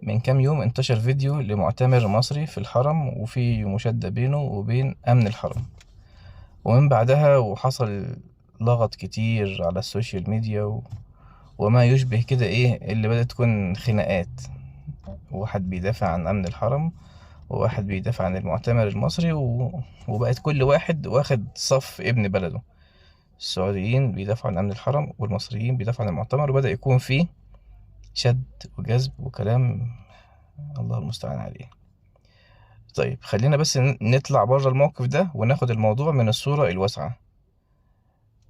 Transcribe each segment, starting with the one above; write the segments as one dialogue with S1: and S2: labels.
S1: من كام يوم انتشر فيديو لمعتمر مصري في الحرم، وفي مشادة بينه وبين أمن الحرم. ومن بعدها وحصل لغط كتير على السوشيال ميديا وما يشبه كده، ايه اللي بدأت تكون خناقات. واحد بيدافع عن أمن الحرم، وواحد بيدافع عن المعتمر المصري وبقت كل واحد واخد صف ابن بلده. السعوديين بيدافعوا عن أمن الحرم، والمصريين بيدافعوا عن المعتمر، وبدأ يكون فيه شد وجذب وكلام، الله المستعان عليه. طيب خلينا بس نطلع بره الموقف ده وناخد الموضوع من الصورة الواسعة.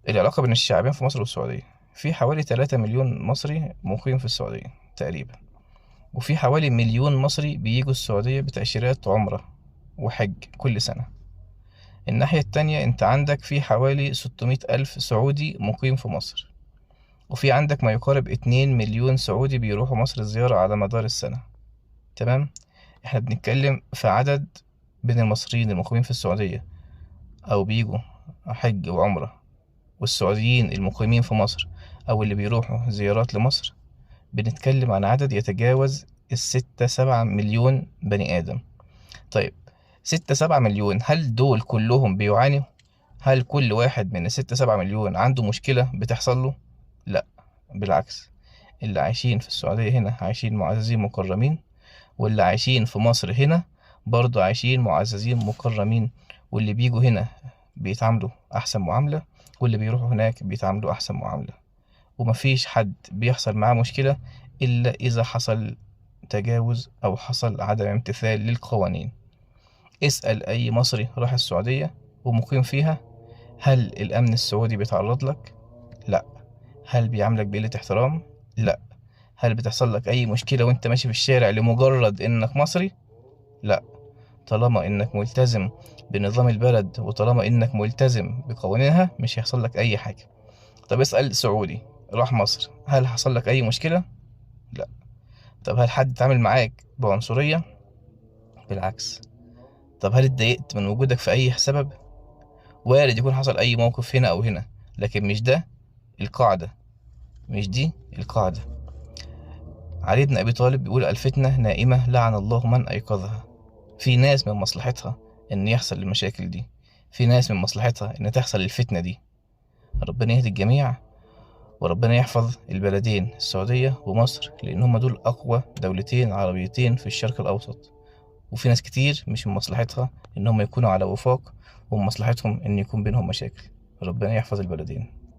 S1: العلاقة بين الشعبين في مصر والسعودية، في حوالي 3 مليون مصري مقيم في السعودية تقريبا، وفي حوالي مليون مصري بيجوا السعودية بتأشيرات عمرة وحج كل سنة. الناحية التانية انت عندك في حوالي 600 ألف سعودي مقيم في مصر، وفي عندك ما يقارب 2 مليون سعودي بيروحوا مصر زيارة على مدار السنة. تمام. احنا بنتكلم في عدد بين المصريين المقيمين في السعودية أو بيجوا حج وعمرة، والسعوديين المقيمين في مصر أو اللي بيروحوا زيارات لمصر، بنتكلم عن عدد يتجاوز 6 7 مليون بني آدم. طيب 6 7 مليون، هل دول كلهم بيعانوا؟ هل كل واحد من ال6 7 مليون عنده مشكلة بتحصل له؟ لأ، بالعكس. اللي عايشين في السعودية هنا عايشين معززين مكرمين، واللي عايشين في مصر هنا برضو عايشين معززين مكرمين، واللي بيجوا هنا بيتعاملوا أحسن معاملة، واللي بيروحوا هناك بيتعاملوا أحسن معاملة. ومفيش حد بيحصل معاه مشكلة إلا إذا حصل تجاوز أو حصل عدم امتثال للقوانين. اسأل أي مصري راح السعودية ومقيم فيها، هل الأمن السعودي بيتعرض لك؟ لأ. هل بيعاملك بقلة احترام؟ لأ. هل بتحصل لك أي مشكلة وأنت ماشي في الشارع لمجرد إنك مصري؟ لأ. طالما إنك ملتزم بنظام البلد، وطالما إنك ملتزم بقوانينها، مش هيحصل لك أي حاجة. طب اسأل سعودي راح مصر، هل حصل لك أي مشكلة؟ لأ. طب هل حد اتعامل معاك بعنصرية؟ بالعكس. طب هل اتضايقت من وجودك في أي سبب؟ وارد يكون حصل أي موقف هنا أو هنا، لكن مش ده القاعدة. مش دي القاعدة. علي بن أبي طالب بيقول: الفتنة نائمة لعن الله من أيقظها. في ناس من مصلحتها إن يحصل المشاكل دي، في ناس من مصلحتها إن تحصل الفتنة دي. ربنا يهدي الجميع، وربنا يحفظ البلدين السعودية ومصر، لأن هم دول أقوى دولتين عربيتين في الشرق الأوسط. وفي ناس كتير مش من مصلحتها إن هم يكونوا على وفاق، ومن مصلحتهم إن يكون بينهم مشاكل. ربنا يحفظ البلدين.